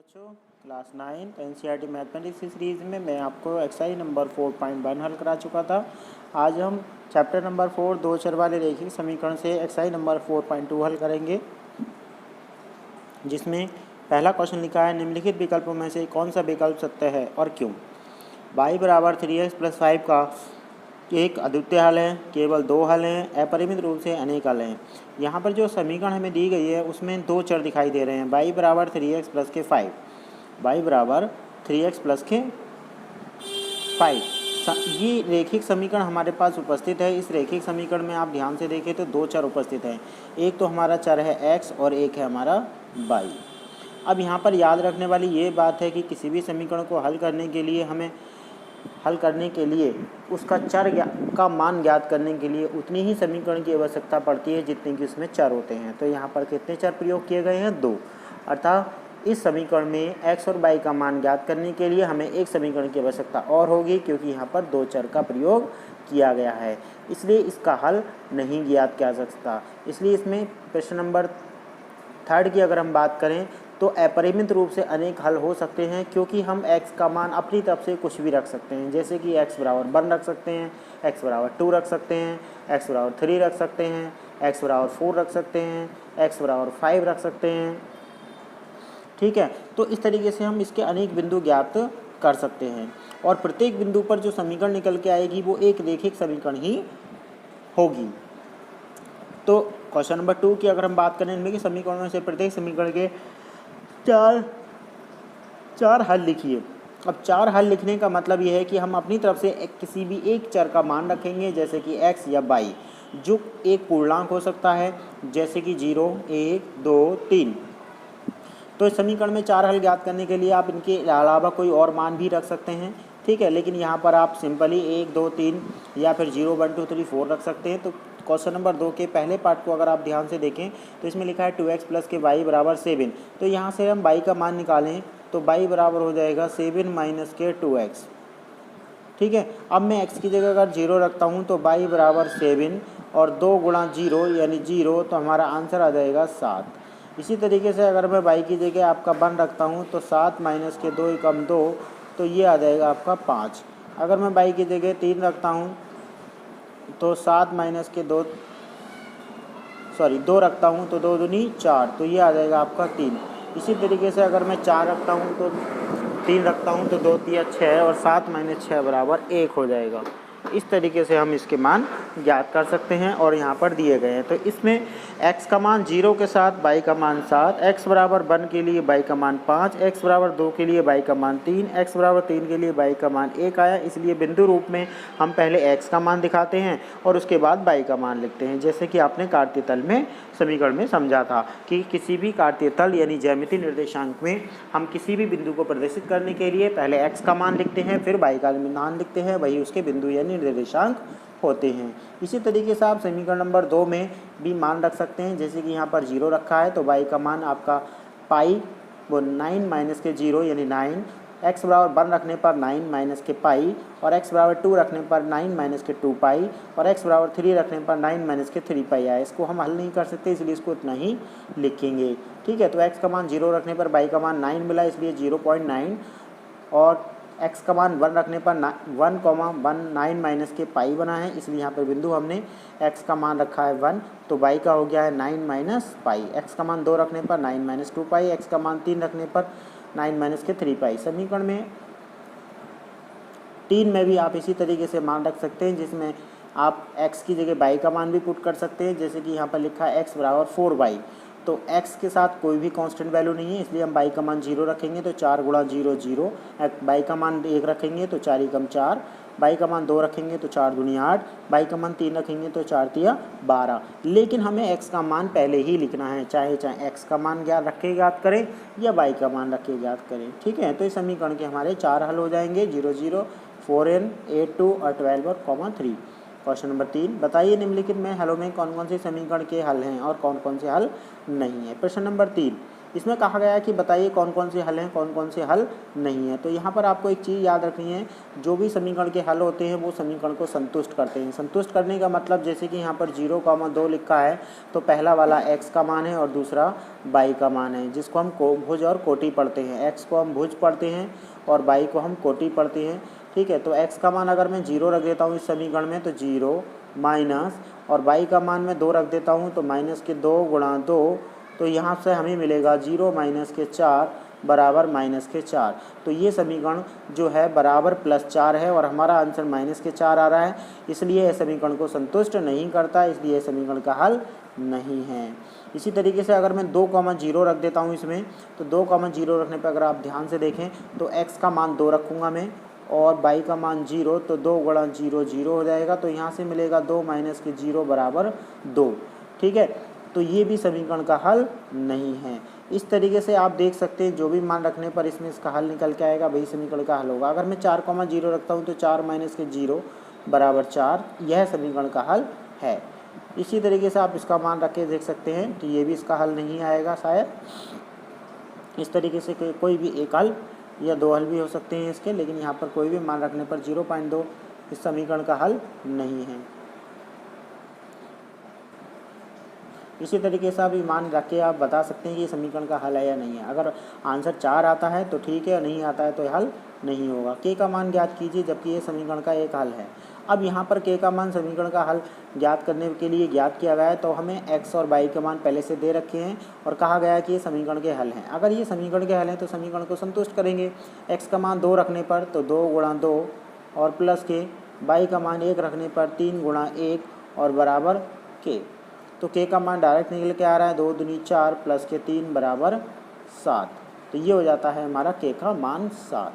बच्चों, class 9 NCERT mathematics की series में मैं आपको एक्सरसाइज नंबर 4.1 हल करा चुका था। आज हम चैप्टर नंबर 4 दो चर वाले रैखिक समीकरण से एक्सरसाइज नंबर 4.2 हल करेंगे, जिसमें पहला क्वेश्चन लिखा है निम्नलिखित विकल्पों में से कौन सा विकल्प सत्य है और क्यों। y बराबर 3x + 5 का एक अद्वितीय हल है, केवल दो हल हैं, अपरिमित रूप से अनेक हल हैं। यहाँ पर जो समीकरण हमें दी गई है उसमें दो चर दिखाई दे रहे हैं, y बराबर 3x + के 5, y बराबर 3x + के 5। ये रैखिक समीकरण हमारे पास उपस्थित है। इस रैखिक समीकरण में आप ध्यान से देखें तो दो चर उपस्थित हैं, एक तो हमारा चर है x और एक है हमारा y। अब यहाँ पर याद रखने वाली ये बात है कि किसी भी समीकरण को हल करने के लिए उसका चर का मान ज्ञात करने के लिए उतनी ही समीकरण की आवश्यकता पड़ती है जितने कि उसमें चर होते हैं। तो यहाँ पर कितने चर प्रयोग किए गए हैं? दो। अर्थात इस समीकरण में x और y का मान ज्ञात करने के लिए हमें एक समीकरण की आवश्यकता और होगी, क्योंकि यहाँ पर दो चर का प्रयोग किया गया है, इसलिए इसका हल नहीं ज्ञात किया जा सकता। इसलिए इसमें प्रश्न नंबर 3 की अगर हम बात करें तो अपरिमित रूप से अनेक हल हो सकते हैं, क्योंकि हम x का मान अपनी तरफ से कुछ भी रख सकते हैं, जैसे कि x बराबर 1 रख सकते हैं, x बराबर 2 रख सकते हैं, x बराबर 3 रख सकते हैं, x बराबर 4 रख सकते हैं, x बराबर 5 रख सकते हैं। ठीक है, तो इस तरीके से हम इसके अनेक बिंदु ज्ञात कर सकते हैं और प्रत्येक बिंदु पर जो समीकरण निकल के आएगी वो एक रैखिक समीकरण ही होगी। तो क्वेश्चन नंबर 2 की अगर हम बात करें, इनमें के समीकरणों से प्रत्येक समीकरण के चार हल लिखिए। अब चार हल लिखने का मतलब यह है कि हम अपनी तरफ से किसी भी एक चर का मान रखेंगे, जैसे कि x या y, जो एक पूर्णांक हो सकता है, जैसे कि 0, 1, 2, 3। तो इस समीकरण में चार हल ज्ञात करने के लिए आप इनके अलावा कोई और मान भी रख सकते हैं, ठीक है, लेकिन यहाँ पर आप सिंपली 1, 2, 3 या फिर 0, 1, 2, 3, 4 रख सकते हैं। तो क्वेश्चन नंबर 2 के पहले पार्ट को अगर आप ध्यान से देखें तो इसमें लिखा है 2x + के y बराबर 7। तो यहाँ से हम y का मान निकालें तो y बराबर हो जाएगा 7 - के 2x। ठीक है, अब मैं x की जगह अगर 0 रखता हूँ तो y बराबर 7 और 2 गुणा 0 यानी 0, तो हमारा आंसर आ जाएगा 7। इसी तरीके से अगर मैं y की जगह आपका 1 रखता हूँ तो 7 - के 2 = 2, तो ये आ जाएगा आपका 5। अगर मैं y की जगह 3 रखता हूँ तो 7 - के 2 रखता हूँ तो 2 दूनी 4, तो ये आ जाएगा आपका 3। इसी तरीके से अगर मैं 4 रखता हूँ तो 3 रखता हूँ तो 2 3 6 और 7 - 6 बराबर 1 हो जाएगा। इस तरीके से हम इसके मान ज्ञात कर सकते हैं और यहाँ पर दिए गए हैं। तो इसमें x का मान 0 के साथ y का मान 7, x बराबर 1 के लिए y का मान 5, x बराबर 2 के लिए y का मान 3, x बराबर 3 के लिए y का मान 1 आया। इसलिए बिंदु रूप में हम पहले x का मान दिखाते हैं और उसके बाद y का मान लिखते हैं, जैसे कि आपने कार्तीय तल में समीकरण में समझा था कि किसी भी कार्तीय तल यानी ज्यामितीय निर्देशांक में हम किसी भी बिंदु को प्रदर्शित करने के लिए पहले x का मान लिखते हैं, फिर y का मान लिखते हैं, वही उसके बिंदु यानी निर्देशांक होते हैं। इसी तरीके से आप समीकरण नंबर 2 में भी मान रख सकते हैं, जैसे कि यहाँ पर 0 रखा है तो y का मान आपका पाई वो 9 - के 0 यानी 9, x बराबर 1 रखने पर 9 - के पाई, और x बराबर 2 रखने पर 9 - के 2 पाई, और x बराबर 3 रखने पर 9 - के 3 पाई आया। इसको हम हल नहीं कर सकते, इसलिए इसको इतना ही लिखेंगे। ठीक है, तो x का मान 0 रखने पर y का मान 9 मिला, इसलिए 0.9, और x का मान 1 रखने पर 9 - के पाई बना है, इसलिए यहाँ पर बिंदु हमने x का मान रखा है 1, तो y का हो गया है 9 - पाई। x का मान 2 रखने पर 9 - 2 पाई, x का मान 3 रखने पर 9 - के 3 पाई। समीकरण में 3 में भी आप इसी तरीके से मान रख सकते हैं, जिसमें आप x की जगह y का मान भी पुट कर सकते हैं, जैसे कि यहाँ पर लिखा है x बराबर 4y। तो x के साथ कोई भी कांस्टेंट वैल्यू नहीं है, इसलिए हम y का मान 0 रखेंगे तो 4 × 0 0, y का मान 1 रखेंगे तो 4 × 4, y का मान 2 रखेंगे तो 4 दूनी 8, y का मान 3 रखेंगे तो 4 तिया 12। लेकिन हमें x का मान पहले ही लिखना है, चाहे x का मान ज्ञात करें या y का मान रख के ज्ञात करें। ठीक है, तो इस समीकरण के हमारे 4 हल हो जाएंगे, 0 0, 4n, 8 2 और 12 और 3। क्वेश्चन नंबर 3, बताइए निम्नलिखित में हलों में कौन कौन से समीकरण के हल हैं और कौन कौन से हल नहीं है। प्रश्न नंबर 3, इसमें कहा गया है कि बताइए कौन कौन से हल हैं, कौन कौन से हल नहीं है। तो यहाँ पर आपको एक चीज़ याद रखनी है, जो भी समीकरण के हल होते हैं वो समीकरण को संतुष्ट करते हैं। संतुष्ट करने का मतलब जैसे कि यहाँ पर 0,2 लिखा है तो पहला वाला x का मान है और दूसरा y का मान है, जिसको हम भुज और कोटि पढ़ते हैं। x को हम भुज पढ़ते हैं और y को हम कोटि पढ़ते हैं, ठीक है। तो x का मान अगर मैं 0 रख देता हूँ इस समीकरण में तो 0 माइनस, और y का मान मैं 2 रख देता हूँ तो माइनस के 2 गुणा 2, तो यहाँ से हमें मिलेगा 0 माइनस के 4 बराबर माइनस के 4। तो ये समीकरण जो है बराबर +4 है और हमारा आंसर माइनस के 4 आ रहा है, इसलिए यह समीकरण को संतुष्ट नहीं करता, इसलिए समीकरण का हल नहीं है। इसी तरीके से अगर मैं 2,0 रख देता हूँ इसमें, तो 2,0 रखने पर अगर आप ध्यान से देखें तो x का मान 2 रखूँगा मैं और y का मान 0, तो 2 गुणा 0 0 हो जाएगा, तो यहाँ से मिलेगा 2 माइनस के 0 बराबर 2, ठीक है। तो ये भी समीकरण का हल नहीं है। इस तरीके से आप देख सकते हैं जो भी मान रखने पर इसमें इसका हल निकल के आएगा वही समीकरण का हल होगा। अगर मैं 4,0 रखता हूँ तो 4 माइनस के 0 बराबर 4, यह समीकरण का हल है। इसी तरीके से आप इसका मान रख के देख सकते हैं, तो ये भी इसका हल नहीं आएगा शायद। इस तरीके से कोई भी एक हल या 2 हल भी हो सकते हैं इसके, लेकिन यहाँ पर कोई भी मान रखने पर 0.2 इस समीकरण का हल नहीं है। इसी तरीके से आप मान रख के आप बता सकते हैं कि ये समीकरण का हल है या नहीं है। अगर आंसर 4 आता है तो ठीक है, और नहीं आता है तो हल नहीं होगा। k का मान ज्ञात कीजिए, जबकि ये समीकरण का एक हल है। अब यहाँ पर k का मान समीकरण का हल ज्ञात करने के लिए ज्ञात किया गया है, तो हमें x और y के मान पहले से दे रखे हैं और कहा गया है कि ये समीकरण के हल हैं। अगर ये समीकरण के हल हैं तो समीकरण को संतुष्ट करेंगे। x का मान 2 रखने पर तो 2 गुणा 2 और प्लस के, y का मान 1 रखने पर 3 गुणा 1 और बराबर k। तो k का मान डायरेक्ट निकल के आ रहा है 2 दूनी 4 प्लस के 3 बराबर 7। तो ये हो जाता है हमारा k का मान 7।